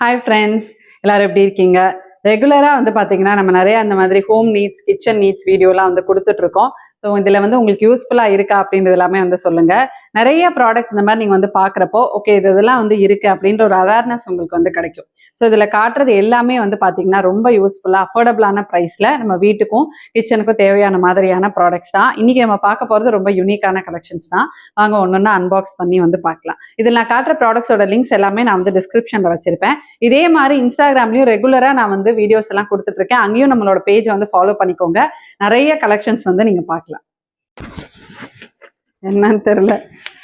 Hi friends, எல்லாரும் எப்படி இருக்கீங்க? ரெகுலராக வந்து பார்த்தீங்கன்னா நம்ம நிறைய அந்த மாதிரி ஹோம் நீட்ஸ், கிச்சன் நீட்ஸ் வீடியோலாம் வந்து கொடுத்துட்ருக்கோம். ஸோ இதில் வந்து உங்களுக்கு யூஸ்ஃபுல்லாக இருக்கா அப்படின்றது எல்லாமே வந்து சொல்லுங்கள். நிறைய ப்ராடக்ட்ஸ் இந்த மாதிரி நீங்கள் வந்து பார்க்குறப்போ ஓகே இதெல்லாம் வந்து இருக்குது அப்படின்ற ஒரு அவேர்னஸ் உங்களுக்கு வந்து கிடைக்கும். ஸோ இதில் காட்டுறது எல்லாமே வந்து பார்த்தீங்கன்னா ரொம்ப யூஸ்ஃபுல்லாக அஃபோர்டபுளான ப்ரைஸில் நம்ம வீட்டுக்கும் கிச்சனுக்கும் தேவையான மாதிரியான ப்ராடக்ட்ஸ் தான். இன்றைக்கி நம்ம பார்க்க போகிறது ரொம்ப யூனிக்கான கலெக்ஷன்ஸ் தான். வாங்க ஒன்று அன்பாக்ஸ் பண்ணி வந்து பார்க்கலாம். இதில் நான் காட்டுற ப்ராடக்ட்ஸோட லிங்க்ஸ் எல்லாமே நான் வந்து டிஸ்கிரிப்ஷனில் வச்சுருப்பேன். இதே மாதிரி இன்ஸ்டாகிராம்லையும் ரெகுலராக நான் வந்து வீடியோஸ் எல்லாம் கொடுத்துட்ருக்கேன். அங்கேயும் நம்மளோட பேஜை வந்து ஃபாலோ பண்ணிக்கோங்க. நிறைய கலெக்ஷன்ஸ் வந்து நீங்கள் பார்க்கலாம். என்னன்னு தெரியல,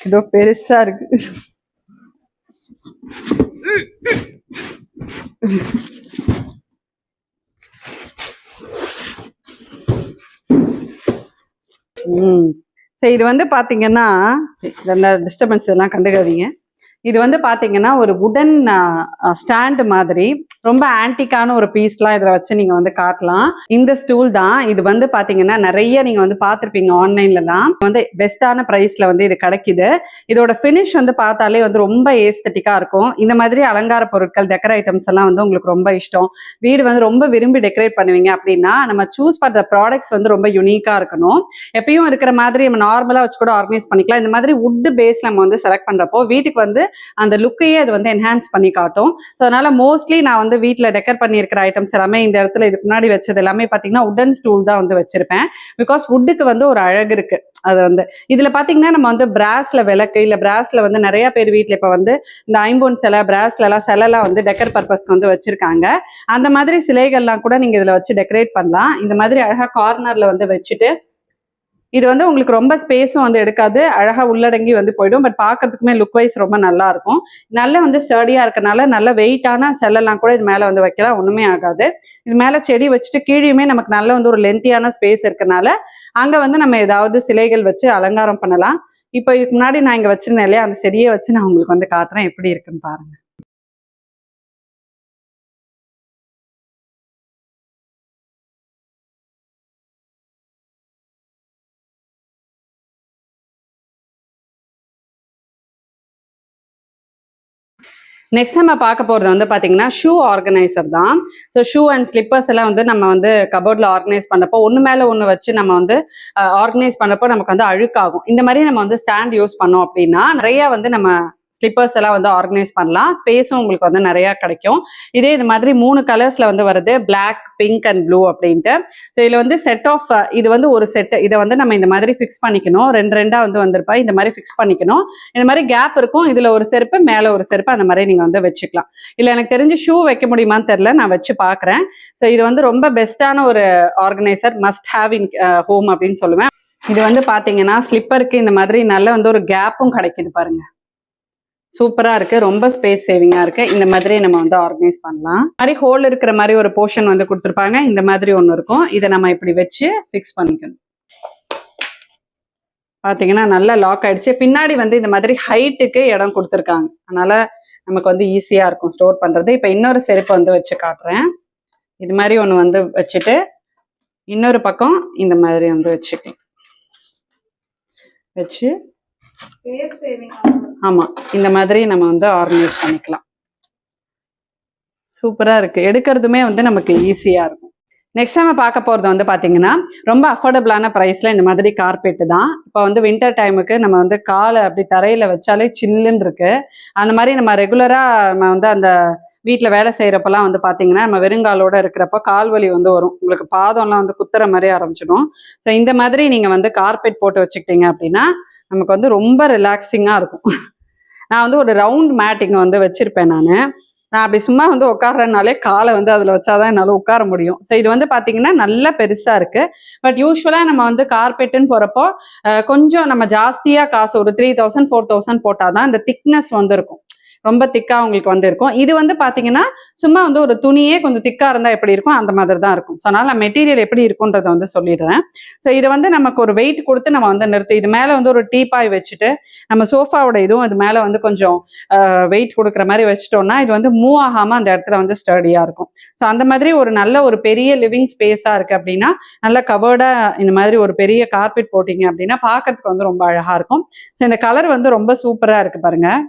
ஏதோ பெருசா இருக்கு. சரி, இது வந்து பாத்தீங்கன்னா டிஸ்டர்பன்ஸ் எல்லாம் கண்டுக்காதீங்க. இது வந்து பாத்தீங்கன்னா ஒரு வுடன் ஸ்டாண்ட் மாதிரி ரொம்ப ஆன்டிக்கான ஒரு பீஸ்லாம் இதில் வச்சு நீங்கள் வந்து காட்டலாம். இந்த ஸ்டூல் தான். இது வந்து பார்த்தீங்கன்னா நிறைய நீங்கள் வந்து பார்த்துருப்பீங்க ஆன்லைன்லலாம். வந்து பெஸ்ட்டான ப்ரைஸில் வந்து இது கிடைக்குது. இதோட ஃபினிஷ் வந்து பார்த்தாலே வந்து ரொம்ப ஏஸ்தட்டிக்காக இருக்கும். இந்த மாதிரி அலங்கார பொருட்கள், டெக்கர் ஐட்டம்ஸ் எல்லாம் வந்து உங்களுக்கு ரொம்ப இஷ்டம், வீடு வந்து ரொம்ப விரும்பி டெக்கரேட் பண்ணுவீங்க அப்படின்னா நம்ம சூஸ் பண்ணுற ப்ராடக்ட்ஸ் வந்து ரொம்ப யூனிக்காக இருக்கணும். எப்பயும் இருக்கிற மாதிரி நம்ம நார்மலாக வச்சு கூட ஆர்கனைஸ் பண்ணிக்கலாம். இந்த மாதிரி வுட் பேஸ் நம்ம வந்து செலக்ட் பண்ணுறப்போ வீட்டுக்கு வந்து அந்த லுக்கையே அது வந்து என்ஹான்ஸ் பண்ணி காட்டும். ஸோ அதனால மோஸ்ட்லி நான் வந்து வீட்டில் டெக்கர் பண்ணியிருக்கிற ஐட்டம்ஸ் எல்லாமே இந்த இடத்துல இதுக்கு முன்னாடி வச்சது எல்லாமே பார்த்தீங்கன்னா உடன் ஸ்டூல் தான் வந்து வச்சிருப்பேன். பிகாஸ் வுட்டுக்கு வந்து ஒரு அழகு இருக்கு. அது வந்து இதில் பார்த்தீங்கன்னா நம்ம வந்து பிராஸ்ல விளக்கு இல்லை பிராஸ்ல வந்து நிறைய பேர் வீட்டில் இப்போ வந்து இந்த ஐம்பொன் சிலை பிராஸ்லாம் சிலைலாம் வந்து டெக்கர் பர்பஸ்க்கு வந்து வச்சிருக்காங்க. அந்த மாதிரி சிலைகள்லாம் கூட நீங்கள் இதில் வச்சு டெக்கரேட் பண்ணலாம். இந்த மாதிரி அழகாக கார்னரில் வந்து வச்சுட்டு இது வந்து உங்களுக்கு ரொம்ப ஸ்பேஸும் வந்து எடுக்காது, அழகா உள்ளடங்கி வந்து போயிடும். பட் பார்க்கறதுக்குமே லுக் வைஸ் ரொம்ப நல்லா இருக்கும். நல்ல வந்து ஸ்டடியா இருக்கனால நல்ல வெயிட்டான செல்லெல்லாம் கூட இது மேல வந்து வைக்கலாம், ஒண்ணுமே ஆகாது. இது மேல செடி வச்சுட்டு கீழேயுமே நமக்கு நல்ல வந்து ஒரு லென்த்தியான ஸ்பேஸ் இருக்கனால அங்க வந்து நம்ம ஏதாவது சிலைகள் வச்சு அலங்காரம் பண்ணலாம். இப்போ இதுக்கு முன்னாடி நான் இங்க வச்சிருந்தேன் இல்லையா, அந்த செடியை வச்சு நான் உங்களுக்கு வந்து காட்டுறேன் எப்படி இருக்குன்னு பாருங்க. நெக்ஸ்ட் நம்ம பார்க்க போகிறது வந்து பார்த்தீங்கன்னா ஷூ ஆர்கனைசர் தான். ஸோ ஷூ அண்ட் ஸ்லிப்பர்ஸ் எல்லாம் வந்து நம்ம வந்து கபோர்டில் ஆர்கனைஸ் பண்ணுறப்போ ஒன்று மேலே ஒன்று வச்சு நம்ம வந்து ஆர்கனைஸ் பண்ணுறப்போ நமக்கு வந்து அழுக்காகும். இந்த மாதிரி நம்ம வந்து ஸ்டாண்ட் யூஸ் பண்ணோம் அப்படின்னா நிறைய வந்து நம்ம ஸ்லிப்பர்ஸ் எல்லாம் வந்து ஆர்கனைஸ் பண்ணலாம். ஸ்பேஸும் உங்களுக்கு வந்து நிறையா கிடைக்கும். இதே இது மாதிரி 3 கலர்ஸில் வந்து வருது, பிளாக், பிங்க் அண்ட் ப்ளூ அப்படின்ட்டு. ஸோ இதில் வந்து செட் ஆஃப் இது வந்து ஒரு செட்டு. இதை வந்து நம்ம இந்த மாதிரி ஃபிக்ஸ் பண்ணிக்கணும். 2 வந்து வந்திருப்பா, இந்த மாதிரி ஃபிக்ஸ் பண்ணிக்கணும். இந்த மாதிரி கேப் இருக்கும். இதில் ஒரு செருப்பு, மேலே ஒரு செருப்பு, அந்த மாதிரி நீங்கள் வந்து வச்சுக்கலாம். இல்லை எனக்கு தெரிஞ்சு ஷூ வைக்க முடியுமான்னு தெரில, நான் வச்சு பார்க்குறேன். ஸோ இது வந்து ரொம்ப பெஸ்ட்டான ஒரு organiser, must have in home அப்படின்னு சொல்லுவேன். இது வந்து பார்த்தீங்கன்னா ஸ்லிப்பருக்கு இந்த மாதிரி நல்ல வந்து ஒரு கேப்பும் கிடைக்குது பாருங்க. சூப்பராக இருக்குது, ரொம்ப ஸ்பேஸ் சேவிங்காக இருக்குது. இந்த மாதிரி நம்ம வந்து ஆர்கனைஸ் பண்ணலாம். மாதிரி ஹோல் இருக்கிற மாதிரி ஒரு போர்ஷன் வந்து கொடுத்துருப்பாங்க. இந்த மாதிரி ஒன்று இருக்கும். இதை நம்ம இப்படி வச்சு ஃபிக்ஸ் பண்ணிக்கணும். பார்த்தீங்கன்னா நல்லா லாக் ஆயிடுச்சு. பின்னாடி வந்து இந்த மாதிரி ஹைட்டுக்கு இடம் கொடுத்துருக்காங்க. அதனால நமக்கு வந்து ஈஸியாக இருக்கும் ஸ்டோர் பண்ணுறது. இப்போ இன்னொரு செருப்பு வந்து வச்சு காட்டுறேன். இது மாதிரி ஒன்று வந்து வச்சுட்டு இன்னொரு பக்கம் இந்த மாதிரி வந்து வச்சுக்கலாம். வச்சு ஆமாம், இந்த மாதிரி நம்ம வந்து ஆர்கனைஸ் பண்ணிக்கலாம். சூப்பராக இருக்குது, எடுக்கிறதுமே வந்து நமக்கு ஈஸியாக இருக்கும். நெக்ஸ்ட் நம்ம பார்க்க போகிறது வந்து பார்த்தீங்கன்னா ரொம்ப அஃபோர்டபுளான ப்ரைஸில் இந்த மாதிரி கார்பெட்டு தான். இப்போ வந்து வின்டர் டைமுக்கு நம்ம வந்து காலை அப்படி தரையில் வச்சாலே சில்லுன்னு இருக்குது. அந்த மாதிரி நம்ம ரெகுலராக நம்ம வந்து அந்த வீட்டில் வேலை செய்கிறப்பெல்லாம் வந்து பார்த்தீங்கன்னா நம்ம வெறுங்காலோடு இருக்கிறப்ப கால் வலி வந்து வரும், உங்களுக்கு பாதம்லாம் வந்து குத்துற மாதிரி ஆரம்பிச்சிடும். ஸோ இந்த மாதிரி நீங்கள் வந்து கார்பெட் போட்டு வச்சுக்கிட்டீங்க அப்படின்னா நமக்கு வந்து ரொம்ப ரிலாக்ஸிங்காக இருக்கும். நான் வந்து ஒரு ரவுண்ட் மேட் இங்கே வந்து வச்சுருப்பேன். நான் அப்படி சும்மா வந்து உட்காடுறதுனாலே காலை வந்து அதில் வச்சாதான் என்னால் உட்கார முடியும். ஸோ இது வந்து பார்த்தீங்கன்னா நல்லா பெருசாக இருக்குது. பட் யூஸ்வலாக நம்ம வந்து கார்பெட்டுன்னு போகிறப்போ கொஞ்சம் நம்ம ஜாஸ்தியாக காசு ஒரு 3000 4000 போட்டால் தான் இந்த திக்னஸ் வந்து இருக்கும், ரொம்ப திக்காக உங்களுக்கு வந்து இருக்கும். இது வந்து பார்த்தீங்கன்னா சும்மா வந்து ஒரு துணியே கொஞ்சம் திக்காக இருந்தால் எப்படி இருக்கும் அந்த மாதிரி தான் இருக்கும். ஸோ அதனால் நான் மெட்டீரியல் எப்படி இருக்குன்றதை வந்து சொல்லிடுறேன். ஸோ இதை வந்து நமக்கு ஒரு வெயிட் கொடுத்து நம்ம வந்து நிறுத்தி இது மேலே வந்து ஒரு டீப்பாய் வச்சுட்டு நம்ம சோஃபாவோட இதுவும் இது மேலே வந்து கொஞ்சம் வெயிட் கொடுக்குற மாதிரி வச்சுட்டோம்னா இது வந்து மூவ் ஆகாமல் அந்த இடத்துல வந்து ஸ்டடியாக இருக்கும். ஸோ அந்த மாதிரி ஒரு நல்ல ஒரு பெரிய லிவிங் ஸ்பேஸாக இருக்குது அப்படின்னா நல்ல கவர்டாக இந்த மாதிரி ஒரு பெரிய கார்பெட் போட்டிங்க அப்படின்னா பார்க்கறதுக்கு வந்து ரொம்ப அழகாக இருக்கும். ஸோ இந்த கலர் வந்து ரொம்ப சூப்பராக இருக்குது பாருங்கள்.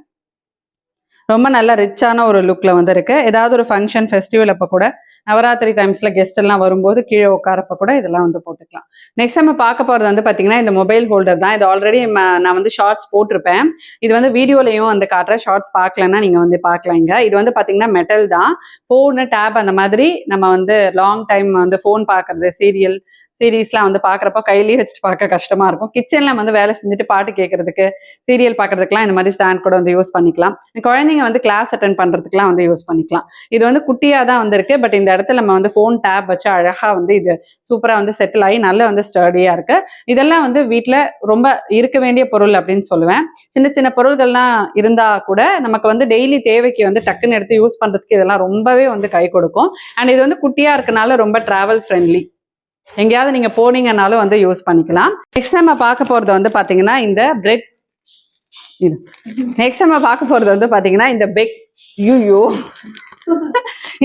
ரொம்ப நல்ல ரிச்சான ஒரு லுக்கில் வந்து இருக்குது. ஏதாவது ஒரு ஃபங்க்ஷன் ஃபெஸ்டிவல் அப்போ கூட நவராத்திரி டைம்ஸில் கெஸ்ட் எல்லாம் வரும்போது கீழே உட்காரப்ப கூட இதெல்லாம் வந்து போட்டுக்கலாம். நெக்ஸ்ட் நம்ம பார்க்க போகிறது வந்து பார்த்தீங்கன்னா இந்த மொபைல் ஹோல்டர் தான். இது ஆல்ரெடி நான் வந்து ஷார்ட்ஸ் போட்டிருப்பேன். இது வந்து வீடியோலையும் வந்து காட்டுற ஷார்ட்ஸ் பார்க்கலன்னா நீங்கள் வந்து பார்க்கலாம். இங்கே இது வந்து பார்த்தீங்கன்னா மெட்டல் தான். ஃபோனு டேப் அந்த மாதிரி நம்ம வந்து லாங் டைம் வந்து ஃபோன் பார்க்குறது, சீரீஸ்லாம் வந்து பார்க்குறப்போ கையிலேயே வச்சுட்டு பார்க்க கஷ்டமாக இருக்கும். கிச்சனில் வந்து வேலை செஞ்சுட்டு பாட்டு கேட்குறதுக்கு, சீரியல் பார்க்குறதுக்குலாம் இந்த மாதிரி ஸ்டாண்ட் கூட வந்து யூஸ் பண்ணிக்கலாம். குழந்தைங்க வந்து கிளாஸ் அட்டன் பண்ணுறதுக்குலாம் வந்து யூஸ் பண்ணிக்கலாம். இது வந்து குட்டியாக தான் வந்திருக்கு. பட் இந்த இடத்துல நம்ம வந்து ஃபோன் டேப் வச்சு அழகாக வந்து இது சூப்பராக வந்து செட்டில் ஆகி நல்ல வந்து ஸ்டடியாக இருக்குது. இதெல்லாம் வந்து வீட்டில் ரொம்ப இருக்க வேண்டிய பொருள் அப்படின்னு சொல்லுவேன். சின்ன சின்ன பொருள்கள்லாம் இருந்தால் கூட நமக்கு வந்து டெய்லி தேவைக்கு வந்து டக்குன்னு எடுத்து யூஸ் பண்ணுறதுக்கு இதெல்லாம் ரொம்பவே வந்து கை கொடுக்கும். அண்ட் இது வந்து குட்டியாக இருக்கனால ரொம்ப ட்ராவல் ஃப்ரெண்ட்லி. எங்கேயாவது நீங்க போனீங்கன்னாலும் வந்து யூஸ் பண்ணிக்கலாம். நெக்ஸ்ட் நம்ம பார்க்க போறது வந்து பாத்தீங்கன்னா இந்த பிரெட். நெக்ஸ்ட் நம்ம பார்க்க போறது வந்து பாத்தீங்கன்னா இந்த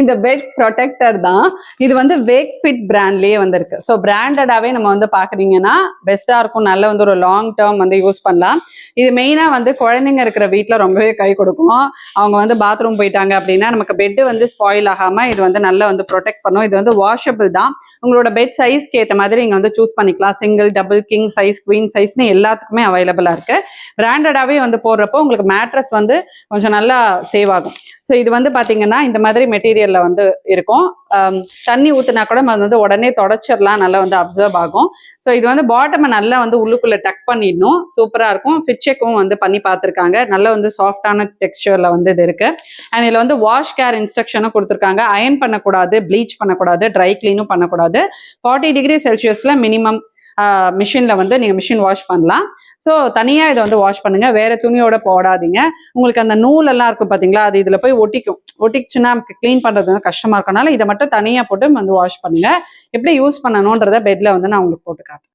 இந்த பெட் ப்ரொடெக்டர் தான். இது வந்து வேக்ஃபிட் பிராண்ட்லயே வந்திருக்கு. ஸோ பிராண்டடாவே நம்ம வந்து பாக்குறீங்கன்னா பெஸ்டா இருக்கும். நல்ல வந்து ஒரு லாங் டேர்ம் வந்து யூஸ் பண்ணலாம். இது மெயினா வந்து குழந்தைங்க இருக்கிற வீட்டில் ரொம்பவே கை கொடுக்கும். அவங்க வந்து பாத்ரூம் போயிட்டாங்க அப்படின்னா நமக்கு பெட் வந்து ஸ்பாயில் ஆகாம இது வந்து நல்லா வந்து ப்ரொடெக்ட் பண்ணும். இது வந்து வாஷபிள் தான். உங்களோட பெட் சைஸ்க்கு ஏற்ற மாதிரி நீங்க வந்து சூஸ் பண்ணிக்கலாம். Single, double, king size, queen சைஸ்னு எல்லாத்துக்குமே அவைலபிளா இருக்கு. பிராண்டடாவே வந்து போடுறப்போ உங்களுக்கு மேட்ரஸ் வந்து கொஞ்சம் நல்லா சேவ் ஆகும். ஸோ இது வந்து பார்த்தீங்கன்னா இந்த மாதிரி மெட்டீரியல்ல வந்து இருக்கும். தண்ணி ஊற்றினா கூட அது வந்து உடனே தொடச்சிடலாம், நல்லா வந்து அப்சர்வ் ஆகும். ஸோ இது வந்து பாட்டமை நல்லா வந்து உள்ளுக்குள்ளே டக் பண்ணிடணும். சூப்பராக இருக்கும். ஃபிட் செக்கும் வந்து பண்ணி பார்த்துருக்காங்க. நல்ல வந்து சாஃப்டான டெக்ஸ்டரில் வந்து இது இருக்கு. அண்ட் இதில் வந்து வாஷ் கேர் இன்ஸ்ட்ரக்ஷனும் கொடுத்துருக்காங்க. அயன் பண்ணக்கூடாது, ப்ளீச் பண்ணக்கூடாது, ட்ரை கிளீனும் பண்ணக்கூடாது. 40 டிகிரி செல்சியஸில் மினிமம் மிஷினில் வந்து நீங்கள் மிஷின் வாஷ் பண்ணலாம். ஸோ தனியாக இதை வந்து வாஷ் பண்ணுங்க, வேற துணியோட போடாதீங்க. உங்களுக்கு அந்த நூலெல்லாம் இருக்கும் பார்த்தீங்களா, அது இதில் போய் ஒட்டிக்குச்சுன்னா நமக்கு க்ளீன் பண்ணுறது வந்து கஷ்டமாக இருக்கனால இதை மட்டும் தனியாக போட்டு வந்து வாஷ் பண்ணுங்க. எப்படி யூஸ் பண்ணணுன்றத பெட்டில் வந்து நான் உங்களுக்கு போட்டு காட்டுறேன்.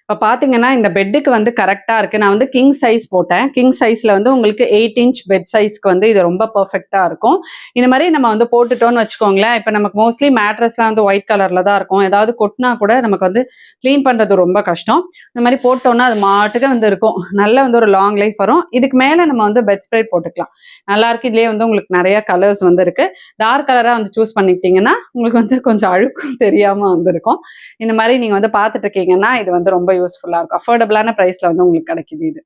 இப்போ பார்த்தீங்கன்னா இந்த பெட்டுக்கு வந்து கரெக்டாக இருக்குது. நான் வந்து கிங் சைஸ் போட்டேன். கிங் சைஸில் வந்து உங்களுக்கு 8 இன்ச் பெட் சைஸ்க்கு வந்து இது ரொம்ப பர்ஃபெக்டாக இருக்கும். இந்த மாதிரி நம்ம வந்து போட்டுட்டோம்னு வச்சுக்கோங்களேன். இப்போ நமக்கு மோஸ்ட்லி மேட்ரஸ்லாம் வந்து ஒயிட் கலரில் தான் இருக்கும். ஏதாவது கொட்டினா கூட நமக்கு வந்து க்ளீன் பண்ணுறது ரொம்ப கஷ்டம். இந்த மாதிரி போட்டோம்னா அது மாட்டுக்கு வந்து இருக்கும். நல்ல வந்து ஒரு லாங் லைஃப் வரும். இதுக்கு மேலே நம்ம வந்து பெட் ஸ்ப்ரெட் போட்டுக்கலாம். நல்லா இருக்கு. இதுலேயே வந்து உங்களுக்கு நிறைய கலர்ஸ் வந்து இருக்கு. டார்க் கலராக வந்து சூஸ் பண்ணிக்கிட்டீங்கன்னா உங்களுக்கு வந்து கொஞ்சம் அழுக்கும் தெரியாமல் வந்துருக்கும். இந்த மாதிரி நீங்கள் வந்து பார்த்துட்டு இருக்கீங்கன்னா இது வந்து ரொம்ப யூஸ்ஃபுல்லாக இருக்கும். அஃபோர்டபுளான ப்ரைஸில் வந்து உங்களுக்கு கிடைக்குது இது.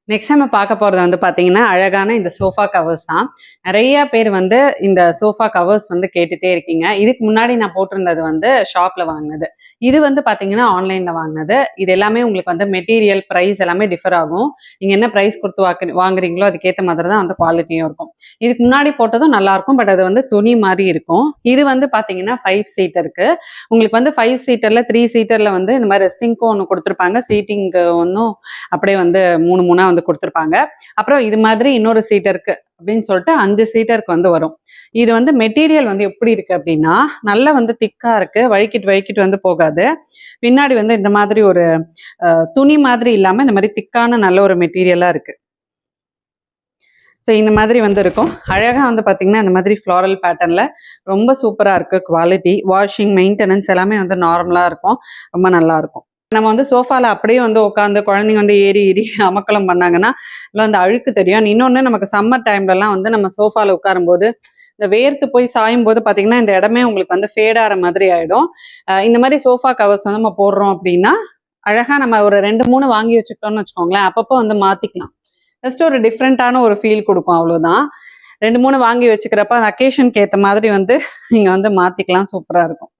நெக்ஸ்ட் நம்ம பார்க்க போகிறது வந்து பார்த்தீங்கன்னா அழகான இந்த சோஃபா கவர்ஸ் தான். நிறைய பேர் வந்து இந்த சோஃபா கவர்ஸ் வந்து கேட்டுகிட்டே இருக்கீங்க. இதுக்கு முன்னாடி நான் போட்டிருந்தது வந்து ஷாப்பில் வாங்கினது. இது வந்து பார்த்தீங்கன்னா ஆன்லைனில் வாங்கினது. இது எல்லாமே உங்களுக்கு வந்து மெட்டீரியல் ப்ரைஸ் எல்லாமே டிஃபர் ஆகும். நீங்கள் என்ன ப்ரைஸ் கொடுத்து வாங்குறீங்களோ அதுக்கேற்ற மாதிரி தான் வந்து குவாலிட்டியும் இருக்கும். இதுக்கு முன்னாடி போட்டதும் நல்லாயிருக்கும். பட் அது வந்து துணி மாதிரி இருக்கும். இது வந்து பார்த்தீங்கன்னா 5 சீட்டருக்கு. உங்களுக்கு வந்து 5 சீட்டரில் 3 சீட்டரில் வந்து இந்த மாதிரி ரெஸ்டிங்க்கும் ஒன்று கொடுத்துருப்பாங்க, சீட்டிங்க்கு ஒன்றும் அப்படியே வந்து 3 வந்து கொடுத்துருப்பாங்க. அப்புறம் இது மாதிரி இன்னொரு சீட்டருக்கு அப்படின்னு சொல்லிட்டு 5 சீட்டருக்கு வந்து வரும். இது வந்து மெட்டீரியல் வந்து எப்படி இருக்கு அப்படின்னா நல்லா வந்து திக்கா இருக்கு. வழுக்கிட்டு வந்து போகாது. பின்னாடி வந்து இந்த மாதிரி ஒரு துணி மாதிரி இல்லாம இந்த மாதிரி திக்கான நல்ல ஒரு மெட்டீரியலா இருக்கு. ஸோ இந்த மாதிரி வந்து இருக்கும். அழகாக வந்து பார்த்தீங்கன்னா இந்த மாதிரி ஃப்ளாரல் பேட்டர்னில் ரொம்ப சூப்பராக இருக்குது. குவாலிட்டி, வாஷிங், மெயின்டெனன்ஸ் எல்லாமே வந்து நார்மலாக இருக்கும். ரொம்ப நல்லாயிருக்கும். நம்ம வந்து சோஃபாவில் அப்படியே வந்து உட்காந்து குழந்தைங்க வந்து ஏறி அமக்கலம் பண்ணாங்கன்னா இல்லை வந்து அழுக்கு தெரியும். இன்னொன்று நமக்கு சம்மர் டைம்லலாம் வந்து நம்ம சோஃபாவில் உட்காரும்போது இந்த வேர்த்து போய் சாயும் போது பார்த்தீங்கன்னா இந்த இடமே உங்களுக்கு வந்து ஃபேடாகிற மாதிரி ஆகிடும். இந்த மாதிரி சோஃபா கவர்ஸ் வந்து நம்ம போடுறோம் அப்படின்னா அழகாக நம்ம ஒரு 2-3 வாங்கி வச்சுக்கிட்டோம்னு வச்சுக்கோங்களேன். அப்பப்போ வந்து மாற்றிக்கலாம். ஜஸ்ட் ஒரு டிஃப்ரெண்ட்டான ஒரு ஃபீல் கொடுக்கும், அவ்வளோதான். 2-3 வாங்கி வச்சுக்கிறப்ப அந்த அக்கேஷனுக்கு ஏற்ற மாதிரி வந்து நீங்கள் வந்து மாற்றிக்கலாம். சூப்பராக இருக்கும்.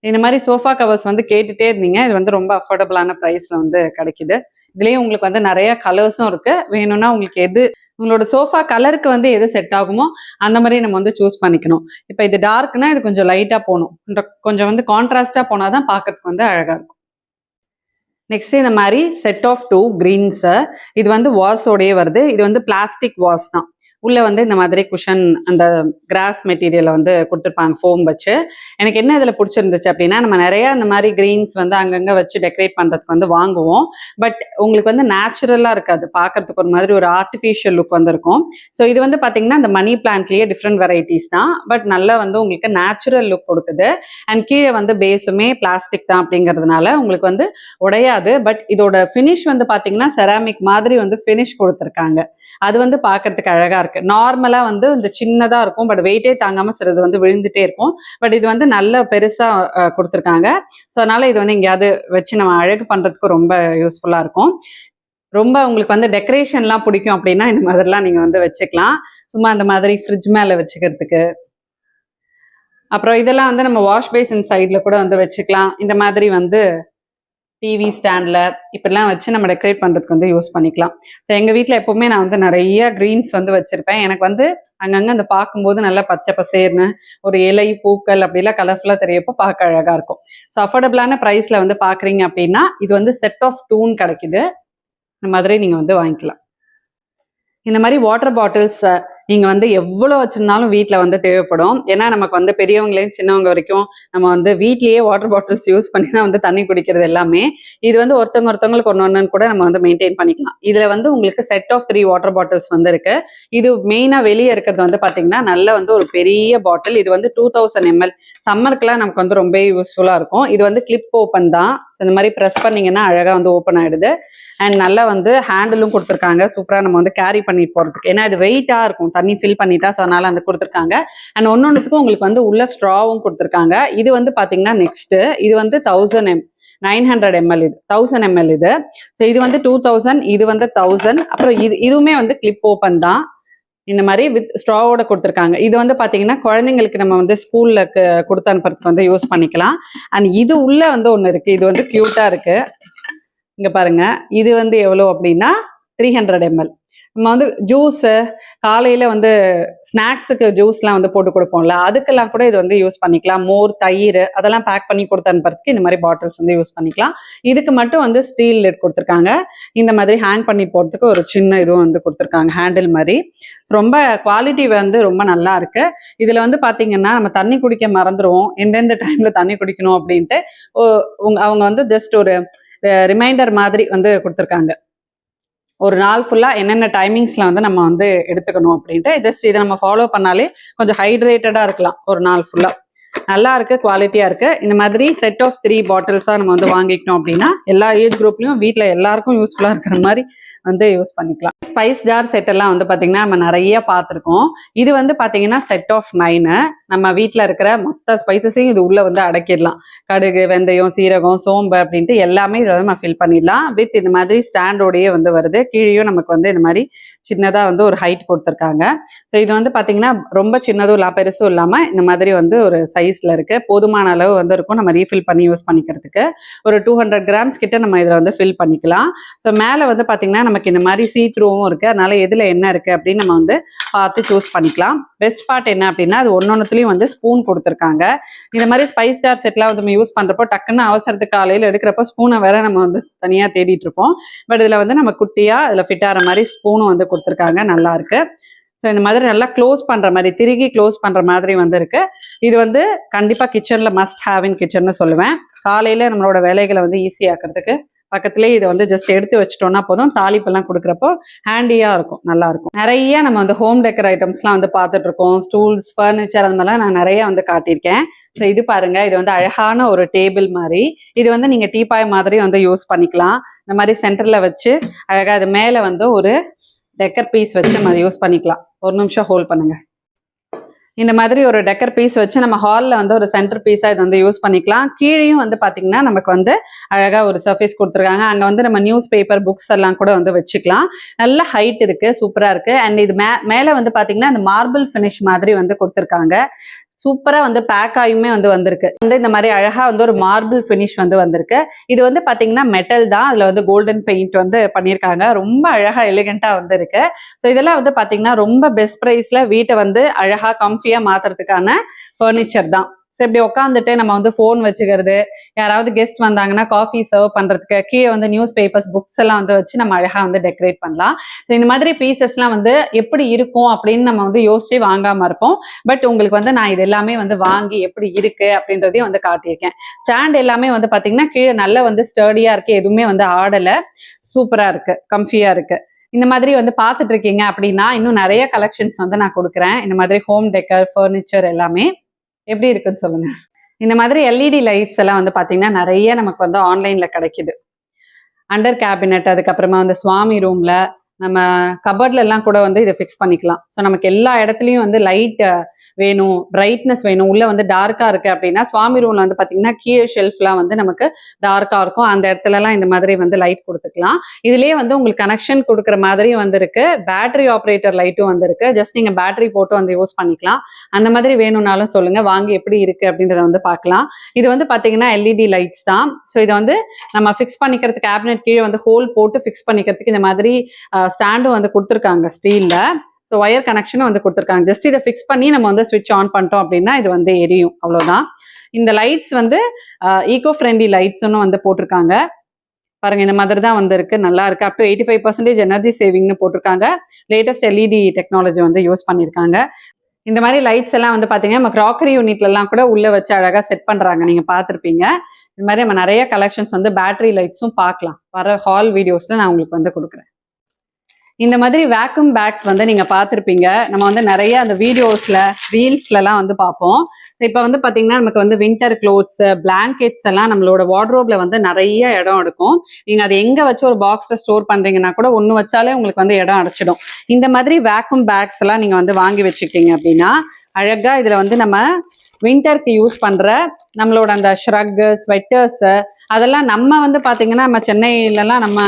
இந்த மாதிரி சோஃபா கவர்ஸ் வந்து கேட்டுகிட்டே இருந்தீங்க. இது வந்து ரொம்ப அஃபோர்டபுளான ப்ரைஸில் வந்து கிடைக்குது. இதுலேயும் உங்களுக்கு வந்து நிறைய கலர்ஸும் இருக்குது. வேணும்னா உங்களுக்கு உங்களோட சோஃபா கலருக்கு வந்து எது செட் ஆகுமோ அந்த மாதிரி நம்ம வந்து சூஸ் பண்ணிக்கணும். இப்போ இது டார்க்னா இது கொஞ்சம் லைட்டாக போகணும். கொஞ்சம் வந்து கான்ட்ராஸ்டாக போனால் தான் பார்க்கறதுக்கு வந்து அழகாக இருக்கும். நெக்ஸ்ட் இந்த மாதிரி செட் ஆஃப் 2 கிரீன்ஸு. இது வந்து வாஷோடையே வருது. இது வந்து பிளாஸ்டிக் வாஷ் தான். உள்ளே வந்து இந்த மாதிரி குஷன் அந்த கிராஸ் மெட்டீரியலை வந்து கொடுத்துருப்பாங்க, ஃபோம் வச்சு. எனக்கு என்ன இதில் பிடிச்சிருந்துச்சு அப்படின்னா நம்ம நிறையா இந்த மாதிரி கிரீன்ஸ் வந்து அங்கங்கே வச்சு டெக்கரேட் பண்ணுறதுக்கு வந்து வாங்குவோம். பட் உங்களுக்கு வந்து நேச்சுரலாக இருக்காது. பார்க்கறதுக்கு ஒரு மாதிரி ஒரு ஆர்டிஃபிஷியல் லுக் வந்துருக்கும். ஸோ இது வந்து பார்த்தீங்கன்னா இந்த மணி பிளான்ட்லேயே டிஃப்ரெண்ட் வெரைட்டிஸ் தான். பட் நல்லா வந்து உங்களுக்கு நேச்சுரல் லுக் கொடுக்குது. அண்ட் கீழே வந்து பேஸுமே பிளாஸ்டிக் தான் அப்படிங்கிறதுனால உங்களுக்கு வந்து உடையாது. பட் இதோட ஃபினிஷ் வந்து பார்த்தீங்கன்னா செராமிக் மாதிரி வந்து ஃபினிஷ் கொடுத்துருக்காங்க. அது வந்து பார்க்கறதுக்கு அழகாக இருக்கு. இருக்கு. நார்மலா வந்து இந்த சின்னதா இருக்கும், பட் வெயிட்டே தாங்காம சிலது வந்து விழுந்துட்டே இருக்கும். பட் இது வந்து நல்ல பெருசா கொடுத்துருக்காங்க. ஸோ அதனால இது வந்து எங்கேயாவது வச்சு நம்ம அழகு பண்றதுக்கு ரொம்ப யூஸ்ஃபுல்லா இருக்கும். ரொம்ப உங்களுக்கு வந்து டெக்கரேஷன்லாம் பிடிக்கும் அப்படின்னா இந்த மாதிரிலாம் நீங்க வந்து வச்சுக்கலாம். சும்மா அந்த மாதிரி ஃப்ரிட்ஜ் மேல வச்சுக்கிறதுக்கு. அப்புறம் இதெல்லாம் வந்து நம்ம வாஷ் பேசின் சைட்ல கூட வந்து வச்சுக்கலாம். இந்த மாதிரி வந்து டிவி ஸ்டாண்ட்ல இப்படிலாம் வச்சு நம்ம டெக்கரேட் பண்றதுக்கு வந்து யூஸ் பண்ணிக்கலாம். ஸோ எங்க வீட்ல எப்பவுமே நான் வந்து நிறைய கிரீன்ஸ் வந்து வச்சிருப்பேன். எனக்கு வந்து அங்கங்க அந்த பார்க்கும்போது நல்லா பச்சை பசேர்னு ஒரு இலை, பூக்கள் அப்படிலாம் கலர்ஃபுல்லா தெரியப்போ பார்க்க அழகா இருக்கும். ஸோ அஃபோர்டபுளான பிரைஸ்ல வந்து பார்க்குறீங்க அப்படின்னா இது வந்து செட் ஆஃப் 2ன்னு கிடைக்குது. இந்த மாதிரி நீங்க வந்து வாங்கிக்கலாம். இந்த மாதிரி வாட்டர் பாட்டில்ஸ் நீங்க வந்து எவ்வளோ வச்சிருந்தாலும் வீட்டில் வந்து தேவைப்படும். ஏன்னா நமக்கு வந்து பெரியவங்களையும் சின்னவங்க வரைக்கும் நம்ம வந்து வீட்லயே வாட்டர் பாட்டில்ஸ் யூஸ் பண்ணி தான் வந்து தண்ணி குடிக்கிறது எல்லாமே. இது வந்து ஒருத்தவங்களுக்கு ஒன்று கூட நம்ம வந்து மெயின்டைன் பண்ணிக்கலாம். இதுல வந்து உங்களுக்கு செட் ஆஃப் 3 வாட்டர் பாட்டில்ஸ் வந்து இருக்கு. இது மெயினா வெளியே இருக்கிறது வந்து பாத்தீங்கன்னா நல்ல வந்து ஒரு பெரிய பாட்டில். இது வந்து 2000 ml. சம்மருக்குலாம் நமக்கு வந்து ரொம்ப யூஸ்ஃபுல்லா இருக்கும். இது வந்து கிளிப் ஓப்பன் தான். இந்த மாதிரி ப்ரெஸ் பண்ணீங்கன்னா அழகா வந்து ஓப்பன் ஆயிடுது. அண்ட் நல்லா வந்து ஹேண்டிலும் கொடுத்துருக்காங்க. சூப்பரா நம்ம வந்து கேரி பண்ணி போறதுக்கு. ஏன்னா இது வெயிட்டா இருக்கும், தண்ணி ஃபில் பண்ணிட்டா. ஸோ அதனால வந்து கொடுத்துருக்காங்க. அண்ட் ஒன்னொன்னுத்துக்கும் உங்களுக்கு வந்து உள்ள ஸ்ட்ராவும் கொடுத்துருக்காங்க. இது வந்து பாத்தீங்கன்னா நெக்ஸ்ட் இது வந்து 900 ml. இது 1000 ml. இது ஸோ இது வந்து 2000, இது வந்து 1000. அப்புறம் இதுவுமே வந்து கிளிப் ஓப்பன் தான். இந்த மாதிரி வித் ஸ்ட்ராவோட கொடுத்துருக்காங்க. இது வந்து பாத்தீங்கன்னா குழந்தைங்களுக்கு நம்ம வந்து ஸ்கூல்ல கொடுத்து அனுப்புறதுக்கு வந்து யூஸ் பண்ணிக்கலாம். அண்ட் இது உள்ள வந்து ஒன்று இருக்கு. இது வந்து கியூட்டா இருக்கு. இங்க பாருங்க. இது வந்து எவ்வளோ அப்படின்னா 300 ml. நம்ம வந்து ஜூஸு காலையில் வந்து ஸ்நாக்ஸுக்கு ஜூஸ்லாம் வந்து போட்டு கொடுப்போம்ல, அதுக்கெல்லாம் கூட இது வந்து யூஸ் பண்ணிக்கலாம். மோர், தயிர் அதெல்லாம் பேக் பண்ணி கொடுத்து அனுப்புறதுக்கு இந்த மாதிரி பாட்டில்ஸ் வந்து யூஸ் பண்ணிக்கலாம். இதுக்கு மட்டும் வந்து ஸ்டீல் லிட் கொடுத்துருக்காங்க. இந்த மாதிரி ஹேங் பண்ணி போகிறதுக்கு ஒரு சின்ன இதுவும் வந்து கொடுத்துருக்காங்க, ஹேண்டில் மாதிரி. ரொம்ப குவாலிட்டி வந்து ரொம்ப நல்லா இருக்கு. இதில் வந்து பார்த்தீங்கன்னா நம்ம தண்ணி குடிக்க மறந்துடுவோம், எந்தெந்த டைமில் தண்ணி குடிக்கணும் அப்படின்ட்டு. அவங்க வந்து ஜஸ்ட் ஒரு ரிமைண்டர் மாதிரி வந்து கொடுத்துருக்காங்க. ஒரு நாள் ஃபுல்லாக என்னென்ன டைமிங்ஸில் வந்து நம்ம வந்து எடுத்துக்கணும் அப்படின்ட்டு. ஜஸ்ட் இதை நம்ம ஃபாலோ பண்ணாலே கொஞ்சம் ஹைட்ரேட்டடாக இருக்கலாம் ஒரு நாள் ஃபுல்லாக. நல்லா இருக்கு, குவாலிட்டியாக இருக்கு. இந்த மாதிரி செட் ஆஃப் 3 பாட்டில்ஸாக நம்ம வந்து வாங்கிக்கணும் அப்படின்னா எல்லா ஏஜ் குரூப்லையும் வீட்டில் எல்லாருக்கும் யூஸ்ஃபுல்லாக இருக்கிற மாதிரி வந்து யூஸ் பண்ணிக்கலாம். ஸ்பைஸ் ஜார் செட் எல்லாம் வந்து பார்த்தீங்கன்னா நம்ம நிறைய பார்த்துருக்கோம். இது வந்து பார்த்தீங்கன்னா செட் ஆஃப் 9. நம்ம வீட்டில் இருக்கிற மொத்த ஸ்பைசஸையும் இது உள்ள வந்து அடக்கிடலாம். கடுகு, வெந்தயம், சீரகம், சோம்பு அப்படின்ட்டு எல்லாமே இதில் வந்து நம்ம ஃபில் பண்ணிடலாம். வித் இந்த மாதிரி ஸ்டாண்டோடையே வந்து வருது. கீழேயும் நமக்கு வந்து இந்த மாதிரி சின்னதாக வந்து ஒரு ஹைட் கொடுத்துருக்காங்க. ஸோ இது வந்து பார்த்தீங்கன்னா ரொம்ப சின்னதும் இல்லை பெருசும் இல்லாமல் இந்த மாதிரி வந்து ஒரு சைஸில் இருக்கு. போதுமான அளவு வந்து இருக்கும் நம்ம ரீஃபில் பண்ணி யூஸ் பண்ணிக்கிறதுக்கு. ஒரு 200 grams கிட்ட நம்ம இதில் வந்து ஃபில் பண்ணிக்கலாம். ஸோ மேலே வந்து பார்த்தீங்கன்னா நமக்கு இந்த மாதிரி சீத்ரூவும் இருக்கு. அதனால எதில் என்ன இருக்கு அப்படின்னு நம்ம வந்து பார்த்து சூஸ் பண்ணிக்கலாம். பெஸ்ட் பார்ட் என்ன அப்படின்னா அது ஒன்னொன்னுத்துலையும் வந்து ஸ்பூன் கொடுத்துருக்காங்க. இந்த மாதிரி ஸ்பைஸ் ஜார் செட்லாம் வந்து நம்ம யூஸ் பண்ணுறப்போ டக்குன்னு அவசரத்துக்கு காலையில் எடுக்கிறப்போ ஸ்பூனை வேற நம்ம வந்து தனியாக தேடிட்டு இருப்போம். பட் இதில் வந்து நம்ம குட்டியாக இதில் ஃபிட் ஆகிற மாதிரி ஸ்பூனும் வந்து கொடுத்துருக்காங்க. நல்லா இருக்கு. ஸோ இந்த மாதிரி நல்லா க்ளோஸ் பண்ணுற மாதிரி திருகி க்ளோஸ் பண்ணுற மாதிரி வந்து இருக்கு. இது வந்து கண்டிப்பாக கிச்சனில் மஸ்ட் ஹேவ் இன் கிச்சன்னு சொல்லுவேன். காலையில் நம்மளோட வேலைகளை வந்து ஈஸியாக்கிறதுக்கு பக்கத்துலேயே இதை வந்து ஜஸ்ட் எடுத்து வச்சிட்டோம்னா போதும். தாளிப்பெல்லாம் கொடுக்குறப்போ ஹேண்டியாக இருக்கும், நல்லா இருக்கும். நிறைய நம்ம வந்து ஹோம் டெக்கர் ஐட்டம்ஸ்லாம் வந்து பார்த்துட்டு இருக்கோம். ஸ்டூல்ஸ், ஃபர்னிச்சர் அந்த மாதிரிலாம் நான் நிறைய வந்து காட்டியிருக்கேன். ஸோ இது பாருங்க, இது வந்து அழகான ஒரு டேபிள் மாதிரி. இது வந்து நீங்க டீபாய் மாதிரி வந்து யூஸ் பண்ணிக்கலாம். இந்த மாதிரி சென்டர்ல வச்சு அழகா அது மேல வந்து ஒரு டெக்கர் பீஸ் வச்சு நம்ம யூஸ் பண்ணிக்கலாம். ஒரு நிமிஷம் ஹோல்ட் பண்ணுங்க. இந்த மாதிரி ஒரு டெக்கர் பீஸ் வச்சு நம்ம ஹாலில் வந்து ஒரு சென்டர் பீஸாக இது வந்து யூஸ் பண்ணிக்கலாம். கீழேயும் வந்து பார்த்தீங்கன்னா நமக்கு வந்து அழகாக ஒரு சர்ஃபேஸ் கொடுத்துருக்காங்க. அங்கே வந்து நம்ம நியூஸ் பேப்பர், புக்ஸ் எல்லாம் கூட வந்து வச்சுக்கலாம். நல்ல ஹைட் இருக்குது, சூப்பராக இருக்குது. அண்ட் இது மேலே வந்து பார்த்தீங்கன்னா அந்த மார்பிள் ஃபினிஷ் மாதிரி வந்து கொடுத்துருக்காங்க. சூப்பரா வந்து பேக் ஆயுமே வந்து வந்திருக்கு. வந்து இந்த மாதிரி அழகா வந்து ஒரு மார்பிள் ஃபினிஷ் வந்து வந்திருக்கு. இது வந்து பாத்தீங்கன்னா மெட்டல் தான். அதுல வந்து கோல்டன் பெயிண்ட் வந்து பண்ணியிருக்காங்க. ரொம்ப அழகா எலிகண்டா வந்து இருக்கு. ஸோ இதெல்லாம் வந்து பாத்தீங்கன்னா ரொம்ப பெஸ்ட் ப்ரைஸ்ல வீட்டை வந்து அழகா கம்ஃபியா மாத்துறதுக்கான ஃபர்னிச்சர் தான். ஸோ இப்படி உட்காந்துட்டு நம்ம வந்து ஃபோன் வச்சுக்கிறது, யாராவது கெஸ்ட் வந்தாங்கன்னா காஃபி சர்வ் பண்ணுறதுக்கு கீழே வந்து நியூஸ் பேப்பர்ஸ், புக்ஸ் எல்லாம் வந்து வச்சு நம்ம அழகாக வந்து டெக்கரேட் பண்ணலாம். ஸோ இந்த மாதிரி பீசஸ்லாம் வந்து எப்படி இருக்கும் அப்படின்னு நம்ம வந்து யோசிச்சு வாங்காமல் இருப்போம். பட் உங்களுக்கு வந்து நான் இது எல்லாமே வந்து வாங்கி எப்படி இருக்கு அப்படின்றதையும் வந்து காட்டியிருக்கேன். ஸ்டாண்ட் எல்லாமே வந்து பார்த்தீங்கன்னா கீழே நல்லா வந்து ஸ்டர்டியாக இருக்குது, எதுவுமே வந்து ஆடலை, சூப்பராக இருக்குது, கம்ஃபியாக இருக்குது. இந்த மாதிரி வந்து பார்த்துட்டு இருக்கீங்க அப்படின்னா இன்னும் நிறைய கலெக்ஷன்ஸ் வந்து நான் கொடுக்குறேன். இந்த மாதிரி ஹோம் டெக்கர், ஃபர்னிச்சர் எல்லாமே எப்படி இருக்குன்னு சொல்லுங்க. இந்த மாதிரி எல்இடி லைட்ஸ் எல்லாம் வந்து பாத்தீங்கன்னா நிறைய நமக்கு வந்து ஆன்லைன்ல கிடைக்குது. அண்டர் கேபினட், அதுக்கப்புறமா வந்து சுவாமி ரூம்ல, நம்ம கபர்ட்ல எல்லாம் கூட வந்து இதை ஃபிக்ஸ் பண்ணிக்கலாம். ஸோ நமக்கு எல்லா இடத்துலையும் வந்து லைட் வேணும், பிரைட்னஸ் வேணும், உள்ள வந்து டார்க்கா இருக்கு அப்படின்னா சுவாமி ரூம்ல வந்து பாத்தீங்கன்னா கீழே ஷெல்ஃப்லாம் வந்து நமக்கு டார்க்கா இருக்கும். அந்த இடத்துலலாம் இந்த மாதிரி வந்து லைட் கொடுத்துக்கலாம். இதுலயே வந்து உங்களுக்கு கனெக்ஷன் கொடுக்குற மாதிரியும் வந்து இருக்கு, பேட்டரி ஆப்ரேட்டர் லைட்டும் வந்து இருக்கு. ஜஸ்ட் நீங்க பேட்டரி போட்டு வந்து யூஸ் பண்ணிக்கலாம். அந்த மாதிரி வேணும்னாலும் சொல்லுங்க, வாங்கி எப்படி இருக்கு அப்படின்றத வந்து பார்க்கலாம். இது வந்து பாத்தீங்கன்னா எல்இடி லைட்ஸ் தான். ஸோ இதை வந்து நம்ம ஃபிக்ஸ் பண்ணிக்கிறதுக்கு கேபினெட் கீழே வந்து ஹோல் போட்டு ஃபிக்ஸ் பண்ணிக்கிறதுக்கு இந்த மாதிரி ஸ்டாண்டும் வந்து கொடுத்துருக்காங்க ஸ்டீல்ல. ஸோ ஒயர் கனெக்ஷனும் வந்து கொடுத்துருக்காங்க. ஜஸ்ட் இதை ஃபிக்ஸ் பண்ணி நம்ம வந்து ஸ்விட்ச் ஆன் பண்ணிட்டோம் அப்படின்னா இது வந்து எரியும், அவ்வளோதான். இந்த லைட்ஸ் வந்து ஈகோ ஃப்ரெண்ட்லி லைட்ஸ்னு வந்து போட்டிருக்காங்க. பாருங்க, இந்த மாதிரி தான் வந்து இருக்கு, நல்லா இருக்கு. அப் டு 85% எனர்ஜி சேவிங்னு போட்டிருக்காங்க. லேட்டஸ்ட் எல்இடி டெக்னாலஜி வந்து யூஸ் பண்ணியிருக்காங்க. இந்த மாதிரி லைட்ஸ் எல்லாம் வந்து பாத்தீங்கன்னா நம்ம கிராக்கரி யூனிட்லாம் கூட உள்ள வச்சு அழகா செட் பண்றாங்க, நீங்க பார்த்துருப்பீங்க. இது மாதிரி நம்ம நிறைய கலெக்ஷன்ஸ் வந்து பேட்டரி லைட்ஸும் பார்க்கலாம். வர ஹால் வீடியோஸ்ல நான் உங்களுக்கு வந்து கொடுக்குறேன். இந்த மாதிரி வேக்யூம் பேக்ஸ் வந்து நீங்க பார்த்துருப்பீங்க. நம்ம வந்து நிறைய அந்த வீடியோஸ்ல ரீல்ஸ்லலாம் வந்து பார்ப்போம். இப்போ வந்து பாத்தீங்கன்னா நமக்கு வந்து வின்டர் க்ளோத்ஸ், பிளாங்கெட்ஸ் எல்லாம் நம்மளோட வார்ட்ரோப்ல வந்து நிறைய இடம் எடுக்கும். நீங்க அதை எங்க வச்சு ஒரு பாக்ஸ்ல ஸ்டோர் பண்றீங்கன்னா கூட ஒன்று வச்சாலே உங்களுக்கு வந்து இடம் அடைச்சிடும். இந்த மாதிரி வேக்யூம் பேக்ஸ் எல்லாம் நீங்க வந்து வாங்கி வச்சுக்கிட்டீங்க அப்படின்னா அழகா இதுல வந்து நம்ம வின்டருக்கு யூஸ் பண்ற நம்மளோட அந்த ஷ்ரக்கு, ஸ்வெட்டர்ஸ் அதெல்லாம் நம்ம வந்து பாத்தீங்கன்னா நம்ம சென்னையிலலாம் நம்ம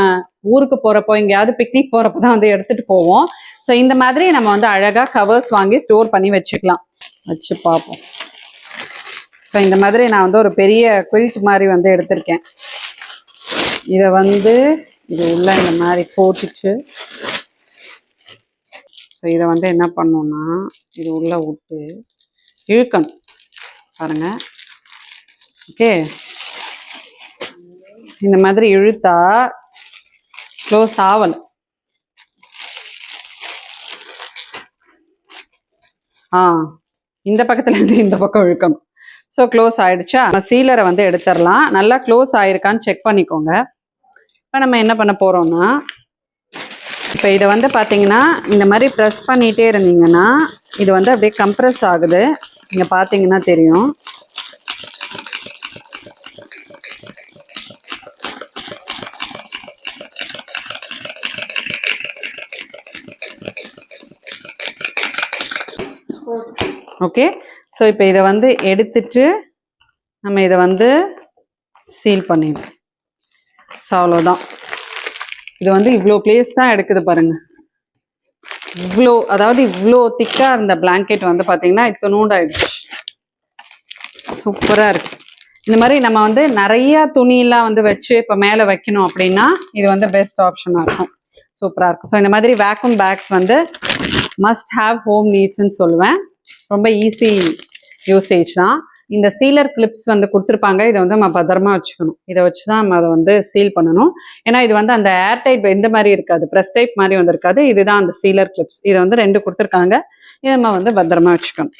ஊருக்கு போறப்போ எங்கேயாவது பிக்னிக் போறப்போ தான் வந்து எடுத்துட்டு போவோம். ஸோ இந்த மாதிரி நம்ம வந்து அழகா கவர்ஸ் வாங்கி ஸ்டோர் பண்ணி வச்சுக்கலாம். வச்சு பார்ப்போம். ஸோ இந்த மாதிரி நான் வந்து ஒரு பெரிய குயில்ட் மாதிரி வந்து எடுத்திருக்கேன். இதை வந்து இது உள்ள இந்த மாதிரி போட்டுச்சு. ஸோ இதை வந்து என்ன பண்ணோம்னா இது உள்ள விட்டு இழுக்கணும், பாருங்க. ஓகே, இந்த மாதிரி இழுத்தா க்ளோஸ் ஆகலை. இந்த பக்கத்துல இருந்து இந்த பக்கம் இழுக்கணும். ஸோ க்ளோஸ் ஆயிடுச்சா, சீலரை வந்து எடுத்துடலாம். நல்லா க்ளோஸ் ஆயிருக்கான்னு செக் பண்ணிக்கோங்க. இப்போ நம்ம என்ன பண்ண போறோம்னா, இப்போ இதை வந்து பார்த்தீங்கன்னா இந்த மாதிரி ப்ரெஸ் பண்ணிகிட்டே இருந்தீங்கன்னா இது வந்து அப்படியே கம்ப்ரெஸ் ஆகுது. நீங்கள் பார்த்தீங்கன்னா தெரியும். ஓகே, ஸோ இப்போ இதை வந்து எடுத்துட்டு நம்ம இதை வந்து சீல் பண்ணிடலாம். ஸோ அவ்வளோதான். இது வந்து இவ்வளோ பிளேஸ் தான் எடுக்குது பாருங்க. இவ்வளோ, அதாவது இவ்வளோ திக்காக இருந்த பிளாங்கெட் வந்து பார்த்தீங்கன்னா இத்தனூண்டாயிடுச்சு. சூப்பராக இருக்கு. இந்த மாதிரி நம்ம வந்து நிறைய துணியெல்லாம் வந்து வச்சு இப்போ மேலே வைக்கணும் அப்படின்னா இது வந்து பெஸ்ட் ஆப்ஷனாக இருக்கும். சூப்பராக இருக்கும். ஸோ இந்த மாதிரி வேக்யூம் பேக்ஸ் வந்து மஸ்ட் ஹாவ் ஹோம் நீட்ஸ்ன்னு சொல்லுவேன். ரொம்ப ஈஸி யூசேஜ் தான். இந்த சீலர் கிளிப்ஸ் வந்து கொடுத்துருப்பாங்க. இதை வந்து நம்ம பத்திரமா வச்சுக்கணும். இதை வச்சு தான் நம்ம அதை வந்து சீல் பண்ணணும். ஏன்னா இது வந்து அந்த ஏர் டைப் இந்த மாதிரி இருக்காது, ப்ரெஸ் டைப் மாதிரி வந்து இருக்காது. இதுதான் அந்த சீலர் கிளிப்ஸ். இதை வந்து 2 கொடுத்துருக்காங்க. இதை நம்ம வந்து பத்திரமா வச்சுக்கணும்.